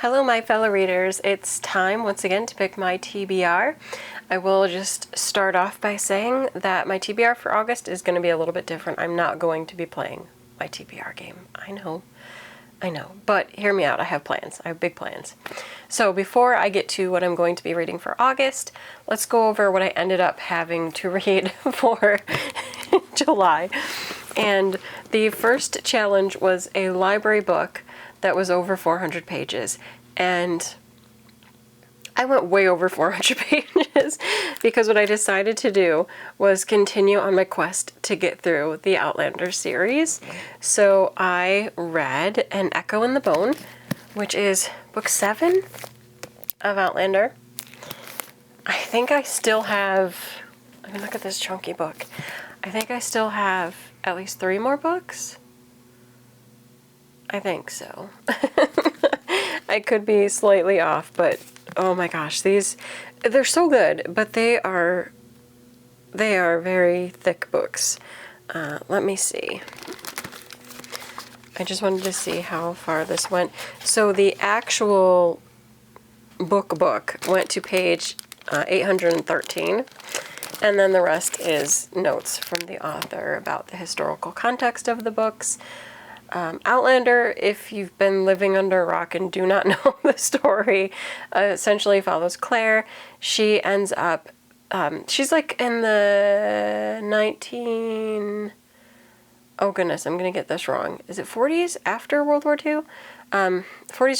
Hello my fellow readers, it's time once again to pick my TBR. I will just start off by saying that my TBR for August is going to be a little bit different. I'm not going to be playing my TBR game. I know, but hear me out, I have plans. I have big plans. So before I get to what I'm going to be reading for August, let's go over what I ended up having to read for July. And the first challenge was a library book that was over 400 pages, and I went way over 400 pages because what I decided to do was continue on my quest to get through the Outlander series. So I read An Echo in the Bone, which is book 7 of Outlander. I think I still have, let me look at this chunky book. I think I still have at least 3 more books. I think so. I could be slightly off, but oh my gosh, they're so good, but they are very thick books. Let me see. I just wanted to see how far this went. So the actual book went to page 813, and then the rest is notes from the author about the historical context of the books. Outlander, if you've been living under a rock and do not know the story, essentially follows Claire. She ends up, she's like in the oh goodness, I'm going to get this wrong. Is it 40s after World War II? 40s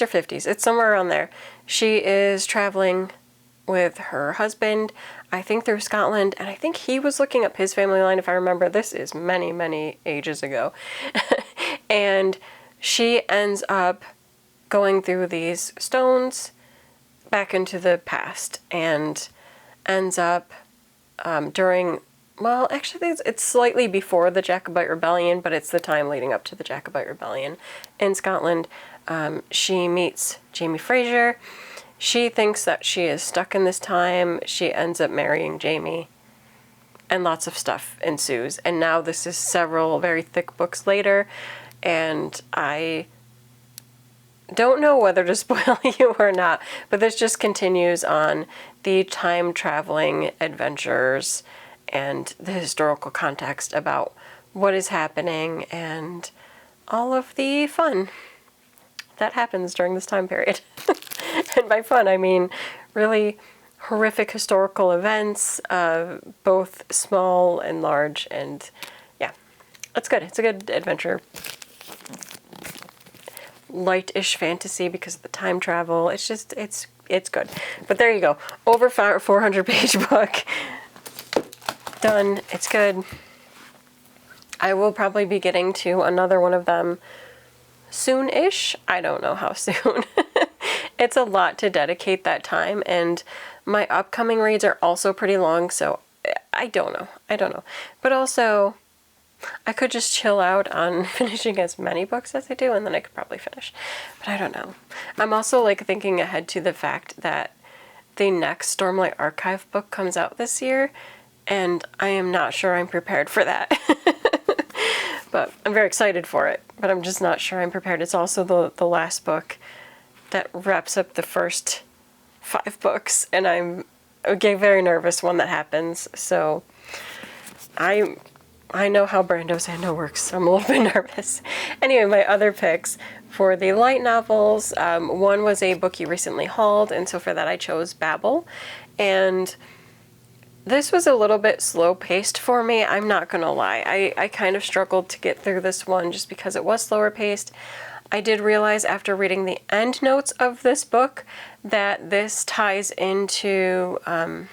or 50s. It's somewhere around there. She is traveling with her husband, I think through Scotland, and I think he was looking up his family line, if I remember. This is many, many ages ago. And she ends up going through these stones back into the past and ends up during, well, actually it's slightly before the Jacobite Rebellion, but it's the time leading up to the Jacobite Rebellion in Scotland. She meets Jamie Fraser. She thinks that she is stuck in this time. She ends up marrying Jamie, and lots of stuff ensues. And now this is several very thick books later, and I don't know whether to spoil you or not, but this just continues on the time-traveling adventures and the historical context about what is happening and all of the fun that happens during this time period. And by fun, I mean really horrific historical events, both small and large, and yeah, it's good. It's a good adventure. Light-ish fantasy because of the time travel. It's just, it's good. But there you go. Over 400-page book. Done. It's good. I will probably be getting to another one of them soon-ish. I don't know how soon. It's a lot to dedicate that time, and my upcoming reads are also pretty long, so I don't know. But also, I could just chill out on finishing as many books as I do, and then I could probably finish. But I don't know. I'm also like thinking ahead to the fact that the next Stormlight Archive book comes out this year, and I am not sure I'm prepared for that. But I'm very excited for it, but I'm just not sure I'm prepared. It's also the last book that wraps up the first 5 books, and I'm very nervous when that happens. So I know how Brando Sando works, so I'm a little bit nervous. Anyway, my other picks for the light novels, one was a book you recently hauled, and so for that I chose Babel. And this was a little bit slow-paced for me, I'm not going to lie. I kind of struggled to get through this one just because it was slower-paced. I did realize after reading the end notes of this book that this ties into the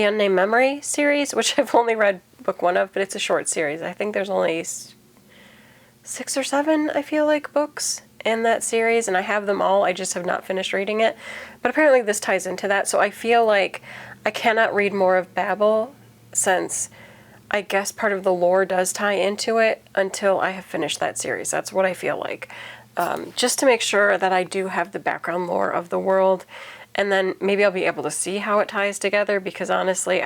Unnamed Memory series, which I've only read book 1 of, but it's a short series. I think there's only 6 or 7, I feel like, books in that series, and I have them all. I just have not finished reading it. But apparently this ties into that, so I feel like I cannot read more of Babel since I guess part of the lore does tie into it until I have finished that series. That's what I feel like. Just to make sure that I do have the background lore of the world, and then maybe I'll be able to see how it ties together, because honestly,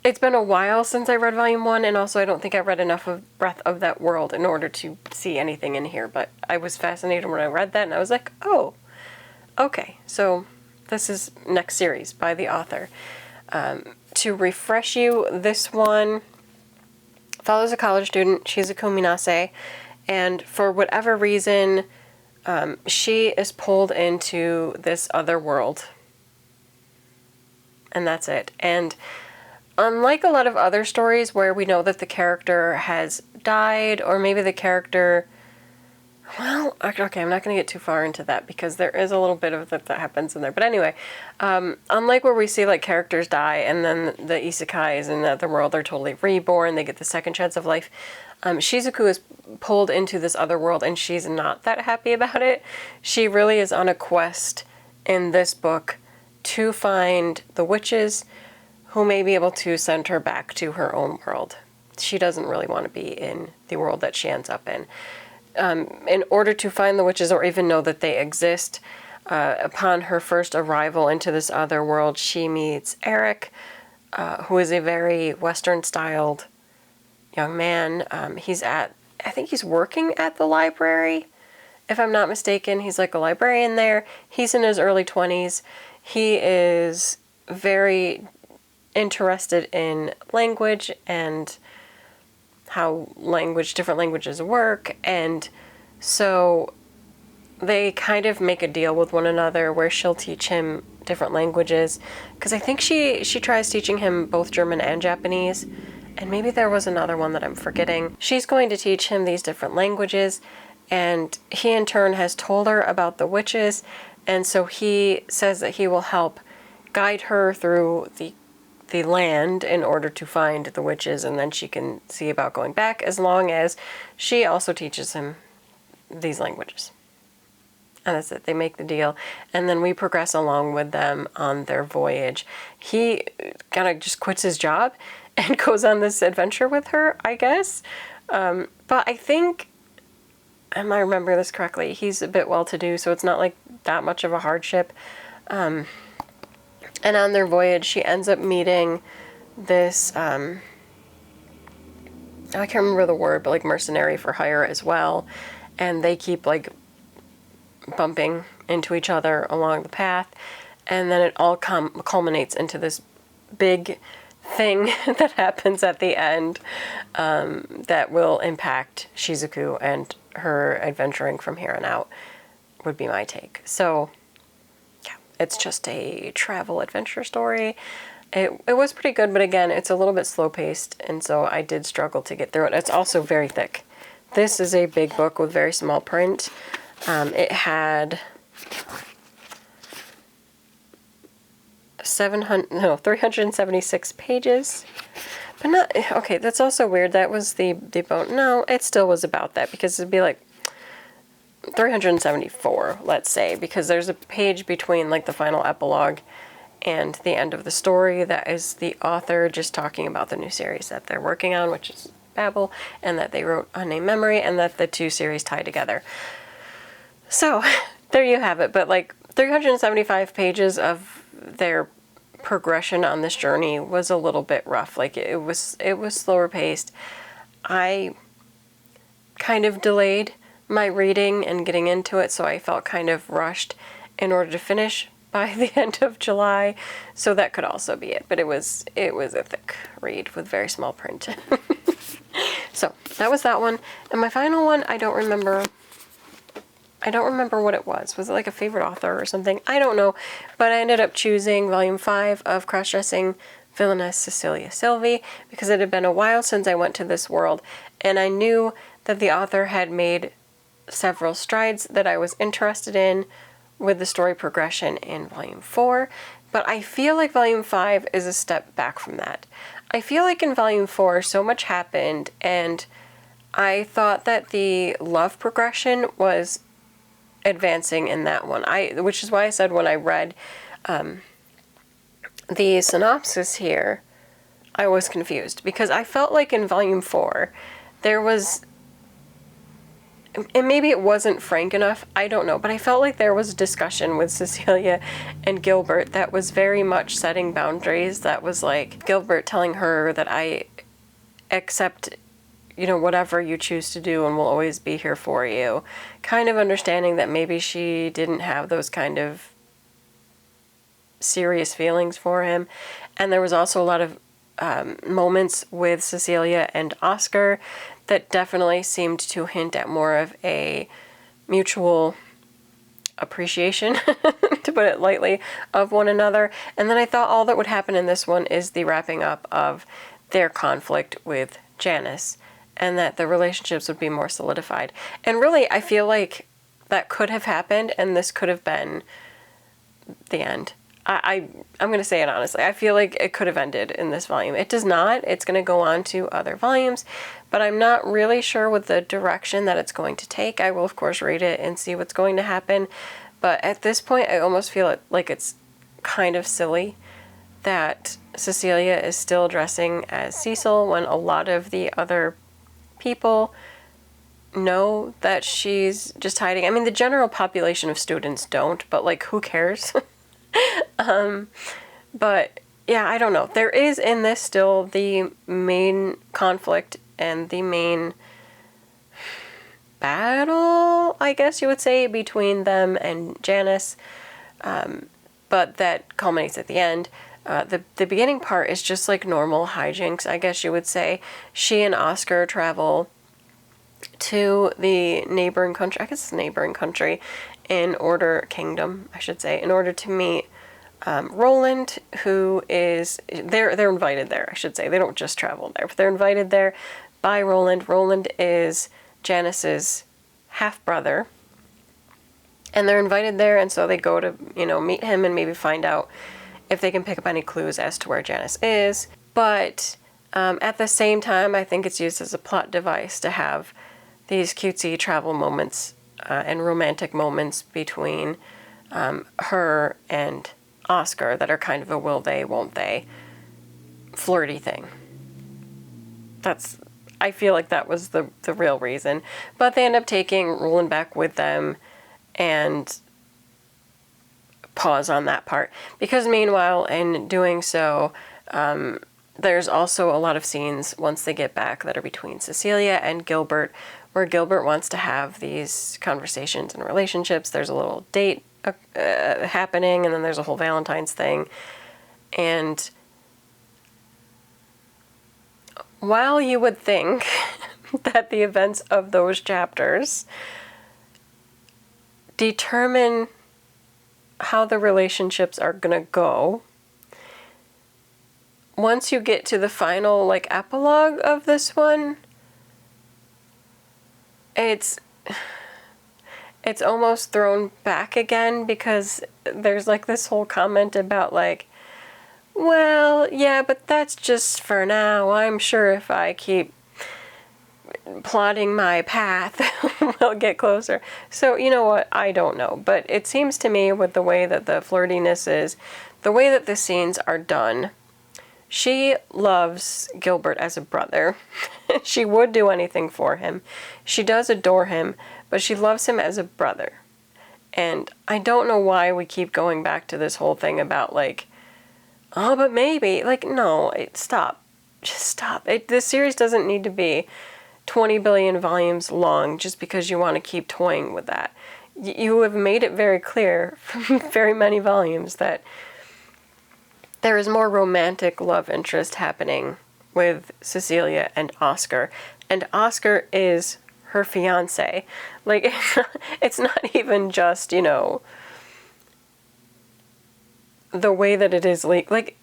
it's been a while since I read volume 1, and also I don't think I read enough of Breath of that World in order to see anything in here, but I was fascinated when I read that, and I was like, oh, okay, so this is next series by the author. To refresh you, this one follows a college student, Shizuku Minase, and for whatever reason, she is pulled into this other world. And that's it. And unlike a lot of other stories where we know that the character has died, or maybe the character... Well, okay, I'm not going to get too far into that because there is a little bit of that happens in there. But anyway, unlike where we see like characters die and then the isekais in the other world are totally reborn, they get the second chance of life, Shizuku is pulled into this other world and she's not that happy about it. She really is on a quest in this book to find the witches who may be able to send her back to her own world. She doesn't really want to be in the world that she ends up in. In order to find the witches or even know that they exist, upon her first arrival into this other world, she meets Eric, who is a very Western-styled young man. I think he's working at the library, if I'm not mistaken. He's like a librarian there. He's in his early 20s. He is very interested in language and how different languages work, and so they kind of make a deal with one another where she'll teach him different languages, because I think she tries teaching him both German and Japanese, and maybe there was another one that I'm forgetting. She's going to teach him these different languages, and he in turn has told her about the witches, and so he says that he will help guide her through the land in order to find the witches, and then she can see about going back, as long as she also teaches him these languages. And that's it. They make the deal, and then we progress along with them on their voyage. He kind of just quits his job and goes on this adventure with her, I guess. But I think, am I remember this correctly, he's a bit well-to-do, so it's not like that much of a hardship. And on their voyage, she ends up meeting this, I can't remember the word, but like mercenary for hire as well. And they keep like bumping into each other along the path. And then it all culminates into this big thing that happens at the end that will impact Shizuku and her adventuring from here on out, would be my take. So it's just a travel adventure story. It was pretty good, but again, it's a little bit slow-paced, and so I did struggle to get through it. It's also very thick. This is a big book with very small print. It had 376 pages, but not, okay, that's also weird. That was the bone. No, it still was about that, because it'd be like 374, let's say, because there's a page between like the final epilogue and the end of the story that is the author just talking about the new series that they're working on, which is Babel, and that they wrote Unnamed Memory, and that the two series tie together. So there you have it. But like 375 pages of their progression on this journey was a little bit rough. Like it was slower paced. I kind of delayed my reading and getting into it, so I felt kind of rushed in order to finish by the end of July, so that could also be it. But it was a thick read with very small print. So that was that one. And my final one, I don't remember what it was. Was it like a favorite author or something? I don't know, but I ended up choosing volume 5 of Cross-Dressing Villainess Cecilia Silvey, because it had been a while since I went to this world, and I knew that the author had made several strides that I was interested in with the story progression in volume 4, but I feel like volume 5 is a step back from that. I feel like in volume 4 so much happened, and I thought that the love progression was advancing in that one. Which is why I said when I read the synopsis here, I was confused, because I felt like in volume 4 there was and maybe it wasn't frank enough, I don't know, but I felt like there was discussion with Cecilia and Gilbert that was very much setting boundaries. That was like Gilbert telling her that I accept, you know, whatever you choose to do and will always be here for you. Kind of understanding that maybe she didn't have those kind of serious feelings for him. And there was also a lot of moments with Cecilia and Oscar that definitely seemed to hint at more of a mutual appreciation, to put it lightly, of one another. And then I thought all that would happen in this one is the wrapping up of their conflict with Janice, and that the relationships would be more solidified. And really, I feel like that could have happened, and this could have been the end. I'm going to say it honestly. I feel like it could have ended in this volume. It does not. It's going to go on to other volumes, but I'm not really sure with the direction that it's going to take. I will, of course, read it and see what's going to happen. But at this point, I almost feel like it's kind of silly that Cecilia is still dressing as Cecil when a lot of the other people know that she's just hiding. I mean, the general population of students don't, but like, who cares? But yeah, I don't know. There is in this still the main conflict and the main battle, I guess you would say, between them and Janice. But that culminates at the end. The beginning part is just like normal hijinks, I guess you would say. She and Oscar travel to the neighboring country, I guess it's neighboring country, kingdom, I should say, in order to meet Roland, who is, they're invited there, I should say. They don't just travel there, but they're invited there by Roland. Roland is Janice's half-brother, and they're invited there, and so they go to, you know, meet him and maybe find out if they can pick up any clues as to where Janice is. But at the same time, I think it's used as a plot device to have these cutesy travel moments and romantic moments between her and Oscar that are kind of a will they, won't they flirty thing. I feel like that was the real reason. But they end up taking Roland back with them and pause on that part. Because meanwhile, in doing so, there's also a lot of scenes once they get back that are between Cecilia and Gilbert, where Gilbert wants to have these conversations and relationships. There's a little date happening, and then there's a whole Valentine's thing. And while you would think that the events of those chapters determine how the relationships are going to go, once you get to the final, like, epilogue of this one, it's almost thrown back again, because there's like this whole comment about like, well, yeah, but that's just for now. I'm sure if I keep plotting my path, we'll get closer. So, you know what? I don't know. But it seems to me, with the way that the flirtiness is, the way that the scenes are done, she loves Gilbert as a brother. She would do anything for him. She does adore him, but she loves him as a brother. And I don't know why we keep going back to this whole thing about like, oh, but maybe. Like, no, stop. Just stop. This series doesn't need to be 20 billion volumes long just because you want to keep toying with that. You have made it very clear from very many volumes that there is more romantic love interest happening with Cecilia and Oscar. And Oscar is her fiancé. Like, it's not even just, you know, the way that it is, like,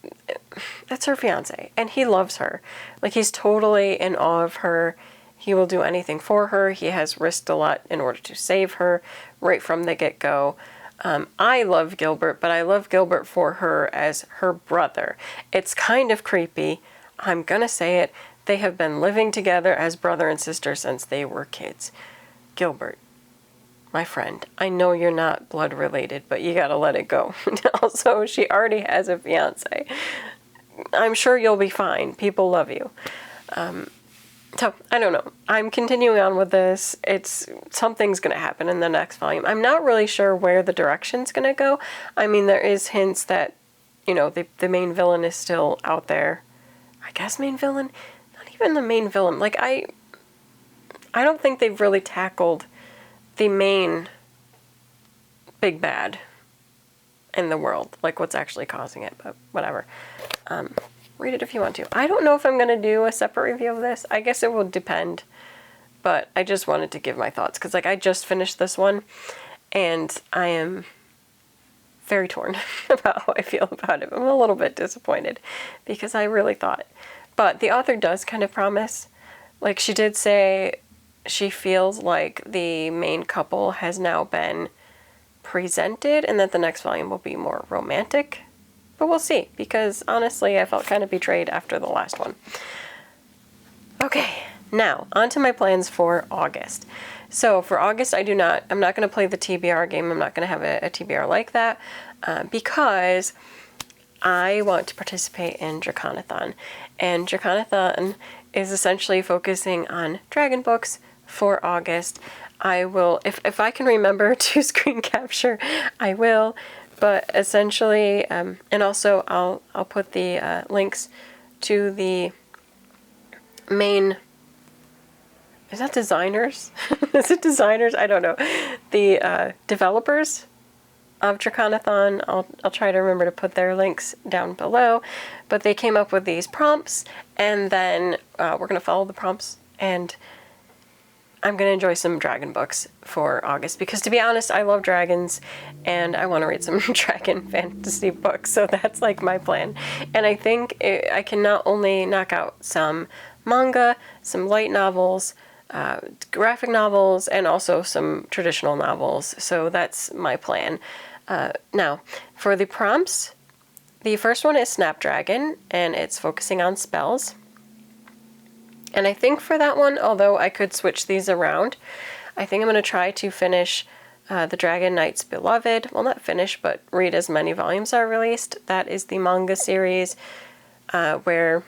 that's her fiancé. And he loves her. Like, he's totally in awe of her. He will do anything for her. He has risked a lot in order to save her right from the get-go. I love Gilbert, but I love Gilbert for her as her brother. It's kind of creepy. I'm gonna say it. They have been living together as brother and sister since they were kids. Gilbert, my friend, I know you're not blood related, but you gotta let it go. Also, she already has a fiance. I'm sure you'll be fine. People love you. So, I don't know. I'm continuing on with this. Something's going to happen in the next volume. I'm not really sure where the direction's going to go. I mean, there is hints that, you know, the main villain is still out there. I guess main villain? Not even the main villain. Like, I don't think they've really tackled the main big bad in the world. Like, what's actually causing it, but whatever. Read it if you want to. I don't know if I'm going to do a separate review of this. I guess it will depend. But I just wanted to give my thoughts. Because, like, I just finished this one. And I am very torn about how I feel about it. I'm a little bit disappointed. Because I really thought. But the author does kind of promise. Like, she did say she feels like the main couple has now been presented. And that the next volume will be more romantic. But we'll see, because honestly, I felt kind of betrayed after the last one. Okay, now, on to my plans for August. So for August, I'm not going to play the TBR game. I'm not going to have a TBR like that, because I want to participate in Draconathon. And Draconathon is essentially focusing on dragon books for August. I will, if I can remember to screen capture, I will. But essentially, and also I'll put the links to the main, is that designers? Is it designers? I don't know. The developers of Draconathon. I'll try to remember to put their links down below. But they came up with these prompts, and then we're going to follow the prompts, and I'm going to enjoy some dragon books for August, because to be honest, I love dragons and I want to read some dragon fantasy books. So that's like my plan. And I think I can not only knock out some manga, some light novels, graphic novels, and also some traditional novels. So that's my plan. Now, for the prompts, the first one is Snapdragon, and it's focusing on spells. And I think for that one, although I could switch these around, I think I'm going to try to finish The Dragon Knight's Beloved. Well, not finish, but read as many volumes are released. That is the manga series where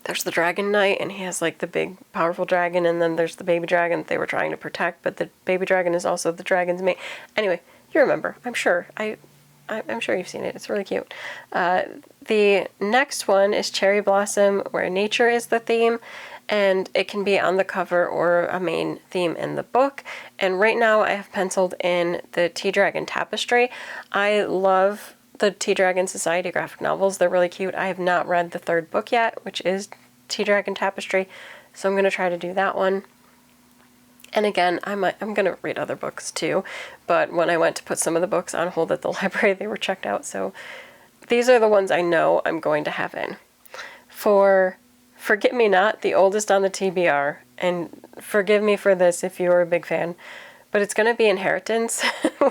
there's the Dragon Knight, and he has like the big, powerful dragon, and then there's the baby dragon that they were trying to protect, but the baby dragon is also the dragon's mate. Anyway, you remember, I'm sure. I'm sure you've seen it. It's really cute. The next one is Cherry Blossom, where nature is the theme, and it can be on the cover or a main theme in the book. And right now I have penciled in the Tea Dragon Tapestry. I love the Tea Dragon Society graphic novels. They're really cute. I have not read the third book yet, which is Tea Dragon Tapestry, so I'm going to try to do that one. And again, I'm going to read other books too, but when I went to put some of the books on hold at the library, they were checked out, so these are the ones I know I'm going to have in. For Forget Me Not, the oldest on the TBR, and forgive me for this if you are a big fan, but it's going to be Inheritance,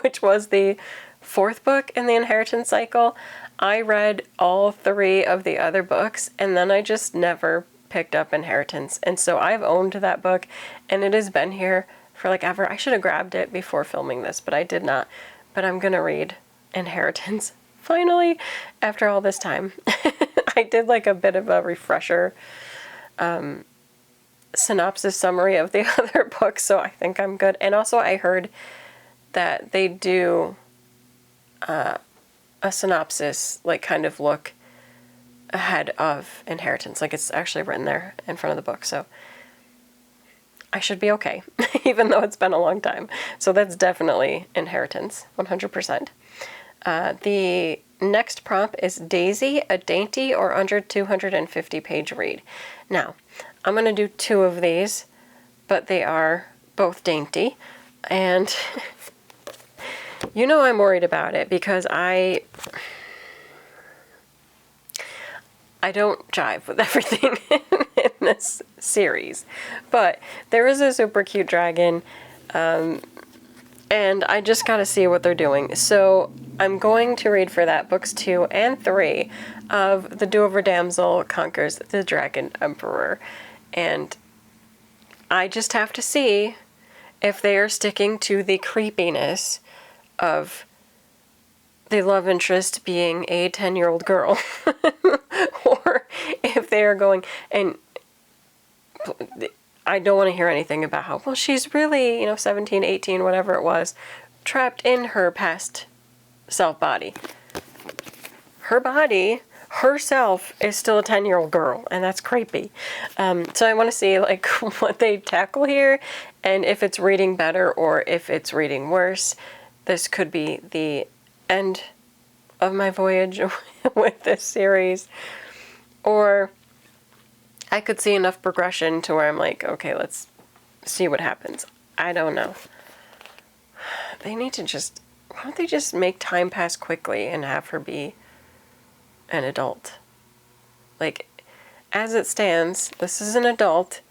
which was the fourth book in the Inheritance cycle. I read all 3 of the other books, and then I just never picked up Inheritance, and so I've owned that book, and it has been here for like ever. I should have grabbed it before filming this, but I did not. But I'm gonna read Inheritance finally after all this time. I did like a bit of a refresher synopsis summary of the other books, so I think I'm good. And also I heard that they do a synopsis, like kind of look ahead of Inheritance. Like it's actually written there in front of the book, so I should be okay, even though it's been a long time. So that's definitely Inheritance, 100%. The next prompt is Daisy, a dainty or under 250 page read. Now, I'm going to do 2 of these, but they are both dainty, and you know I'm worried about it because I don't jive with everything in this series, but there is a super cute dragon, and I just gotta see what they're doing. So I'm going to read for that books 2 and 3 of The Do-Over Damsel Conquers the Dragon Emperor, and I just have to see if they are sticking to the creepiness of the love interest being a 10-year-old girl, or if they are going, and I don't want to hear anything about how, well, she's really, 17, 18, whatever it was, trapped in her past self body. Her body, herself, is still a 10-year-old girl, and that's creepy. So I want to see, like, what they tackle here, and if it's reading better or if it's reading worse. This could be the end of my voyage with this series. Or I could see enough progression to where I'm like, okay, let's see what happens. I don't know. They need to just, why don't they just make time pass quickly and have her be an adult? Like, as it stands, this is an adult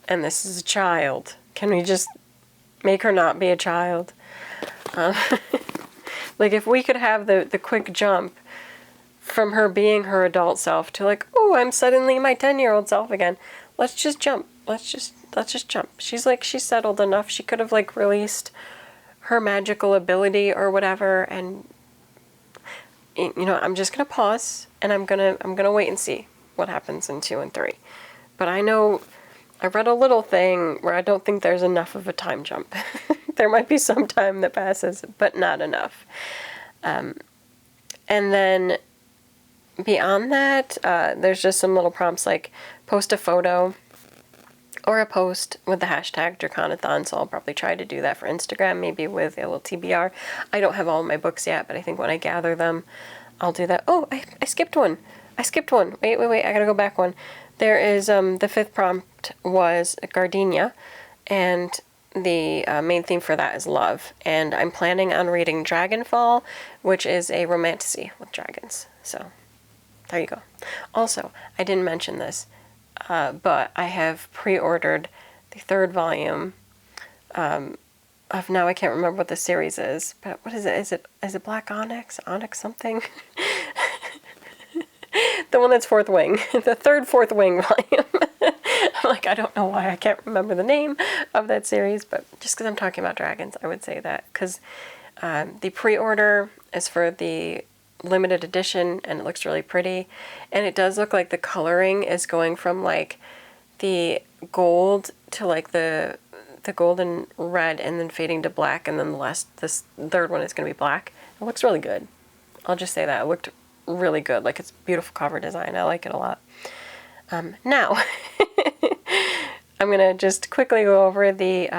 and this is a child. Can we just make her not be a child? Like, if we could have the quick jump from her being her adult self to like, oh, I'm suddenly my 10-year-old self again. Let's just jump. Let's just jump. She's settled enough. She could have like released her magical ability or whatever, and I'm just gonna pause and I'm gonna wait and see what happens in 2 and 3. But I know I read a little thing where I don't think there's enough of a time jump. There might be some time that passes, but not enough. And then beyond that, there's just some little prompts like post a photo or a post with the hashtag Draconathon, so I'll probably try to do that for Instagram, maybe with a little TBR. I don't have all my books yet, but I think when I gather them, I'll do that. Oh, I skipped one. Wait, I gotta go back one. There is, the 5th prompt was Gardenia, and the main theme for that is love. And I'm planning on reading Dragonfall, which is a romantasy with dragons. So, there you go. Also, I didn't mention this, but I have pre-ordered the 3rd volume of, now I can't remember what the series is, but what is it? Is it Black Onyx? Onyx something? The one that's Fourth Wing. The 3rd Fourth Wing volume. I'm like, I don't know why I can't remember the name of that series, but just because I'm talking about dragons, I would say that. Because the pre-order is for the limited edition, and it looks really pretty. And it does look like the coloring is going from, like, the gold to, like, the golden red and then fading to black, and then this 3rd one is going to be black. It looks really good. I'll just say that. It looked really good. Like, it's beautiful cover design. I like it a lot. Now, I'm going to just quickly go over the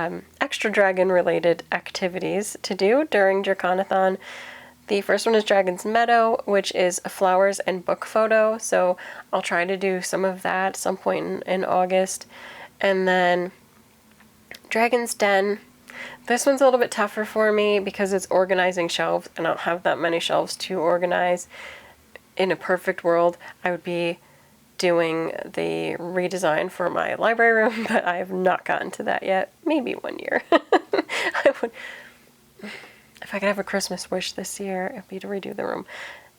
extra dragon-related activities to do during Draconathon. The first one is Dragon's Meadow, which is a flowers and book photo, so I'll try to do some of that at some point in August. And then Dragon's Den. This one's a little bit tougher for me because it's organizing shelves, and I don't have that many shelves to organize. In a perfect world, I would be doing the redesign for my library room, but I have not gotten to that yet. Maybe one year. I would, if I could have a Christmas wish this year, it'd be to redo the room.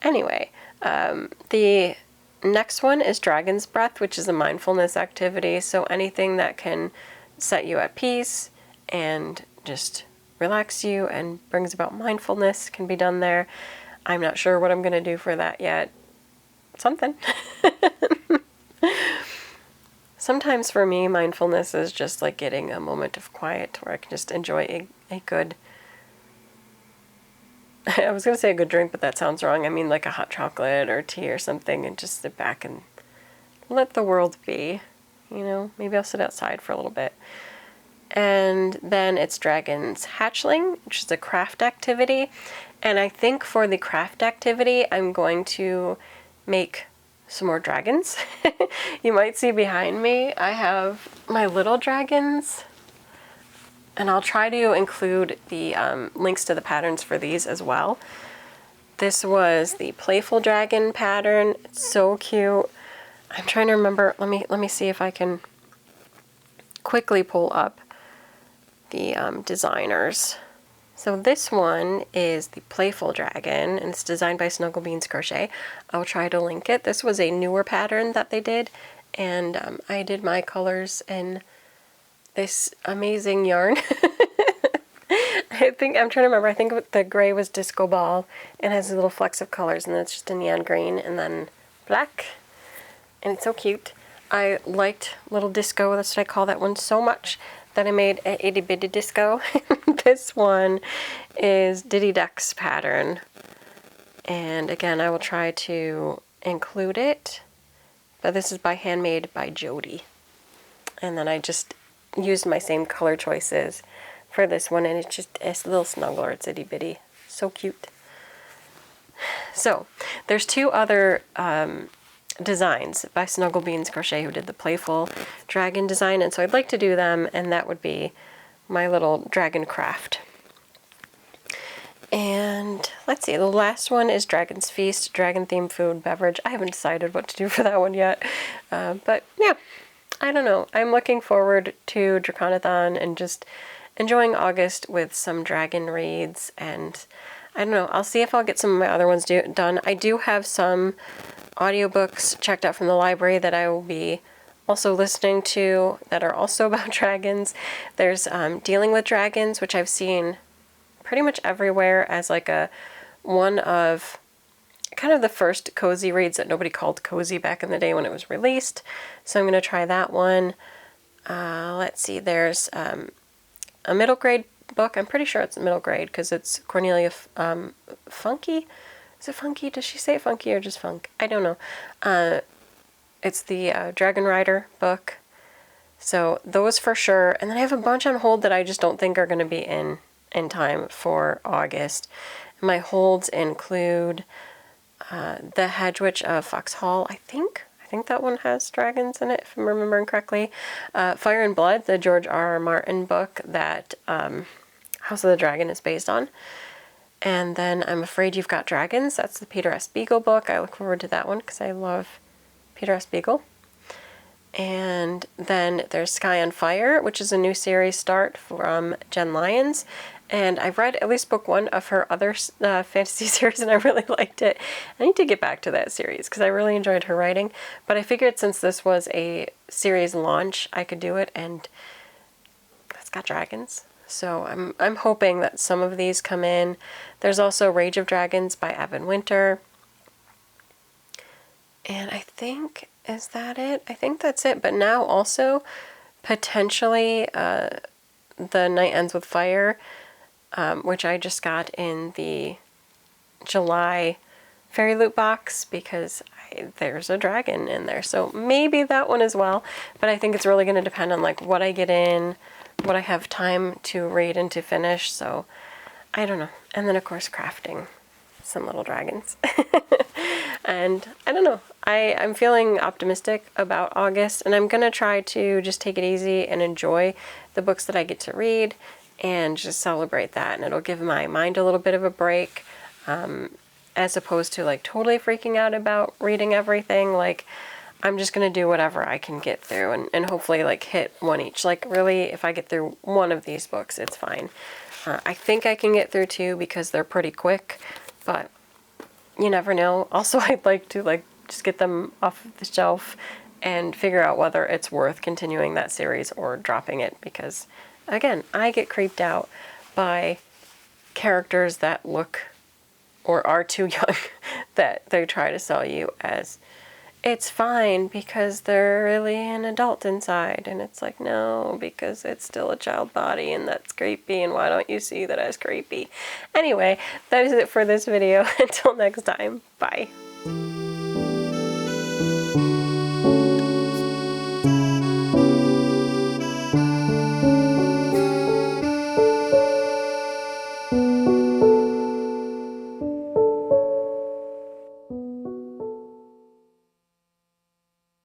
Anyway, the next one is Dragon's Breath, which is a mindfulness activity. So anything that can set you at peace and just relax you and brings about mindfulness can be done there. I'm not sure what I'm going to do for that yet. Something. Sometimes for me, mindfulness is just like getting a moment of quiet where I can just enjoy a good, I was going to say a good drink, but that sounds wrong. I mean like a hot chocolate or tea or something, and just sit back and let the world be. Maybe I'll sit outside for a little bit. And then it's Dragon's Hatchling, which is a craft activity. And I think for the craft activity, I'm going to make some more dragons. You might see behind me, I have my little dragons. And I'll try to include the links to the patterns for these as well. This was the Playful Dragon pattern. It's so cute. I'm trying to remember. Let me see if I can quickly pull up the designers. So this one is the Playful Dragon, and it's designed by Snugglebeans Crochet. I'll try to link it. This was a newer pattern that they did, and I did my colors in this amazing yarn. I'm trying to remember, I think the gray was Disco Ball, and has a little flecks of colors, and then it's just a neon green, and then black, and it's so cute. I liked Little Disco, that's what I call that one, so much that I made an itty bitty disco. This one is Diddy Ducks pattern. And again, I will try to include it. But this is by Handmade by Jody. And then I just used my same color choices for this one. And it's just a little snuggler. It's itty bitty. So cute. So, there's two other designs by Snuggle Beans Crochet who did the playful dragon design, and so I'd like to do them, and that would be my little dragon craft. And let's see, the last one is Dragon's Feast, dragon themed food beverage. I haven't decided what to do for that one yet, but yeah, I don't know. I'm looking forward to Draconathon and just enjoying August with some dragon reads, and I don't know, I'll see if I'll get some of my other ones done. I do have some audiobooks checked out from the library that I will be also listening to that are also about dragons. There's Dealing with Dragons, which I've seen pretty much everywhere as like one of kind of the first cozy reads that nobody called cozy back in the day when it was released. So I'm going to try that one. Let's see, there's a middle grade book. I'm pretty sure it's middle grade because it's Cornelia Funky. Is it Funky? Does she say Funky or just Funk? I don't know. It's the Dragon Rider book. So those for sure. And then I have a bunch on hold that I just don't think are going to be in time for August. My holds include The Hedge Witch of Foxhall, I think that one has dragons in it, if I'm remembering correctly. Fire and Blood, the George R.R. Martin book that House of the Dragon is based on. And then I'm Afraid You've Got Dragons. That's the Peter S. Beagle book. I look forward to that one because I love Peter S. Beagle. And then there's Sky on Fire, which is a new series start from Jen Lyons. And I've read at least book one of her other fantasy series, and I really liked it. I need to get back to that series because I really enjoyed her writing. But I figured since this was a series launch, I could do it, and it's got dragons. So I'm hoping that some of these come in. There's also Rage of Dragons by Evan Winter. And I think, is that it? I think that's it. But now also, potentially, The Night Ends with Fire, which I just got in the July Fairy Loot box because there's a dragon in there. So maybe that one as well. But I think it's really going to depend on like what I get in, what I have time to read and to finish, so I don't know. And then of course crafting some little dragons. And I don't know, I'm feeling optimistic about August, and I'm gonna try to just take it easy and enjoy the books that I get to read and just celebrate that, and it'll give my mind a little bit of a break, as opposed to like totally freaking out about reading everything. Like, I'm just going to do whatever I can get through and hopefully like hit one each. Like really, if I get through one of these books, it's fine. I think I can get through two because they're pretty quick, but you never know. Also, I'd like to like just get them off the shelf and figure out whether it's worth continuing that series or dropping it because, again, I get creeped out by characters that look or are too young that they try to sell you as it's fine because they're really an adult inside. And it's like, no, because it's still a child body and that's creepy. And why don't you see that as creepy? Anyway, that is it for this video. Until next time, bye.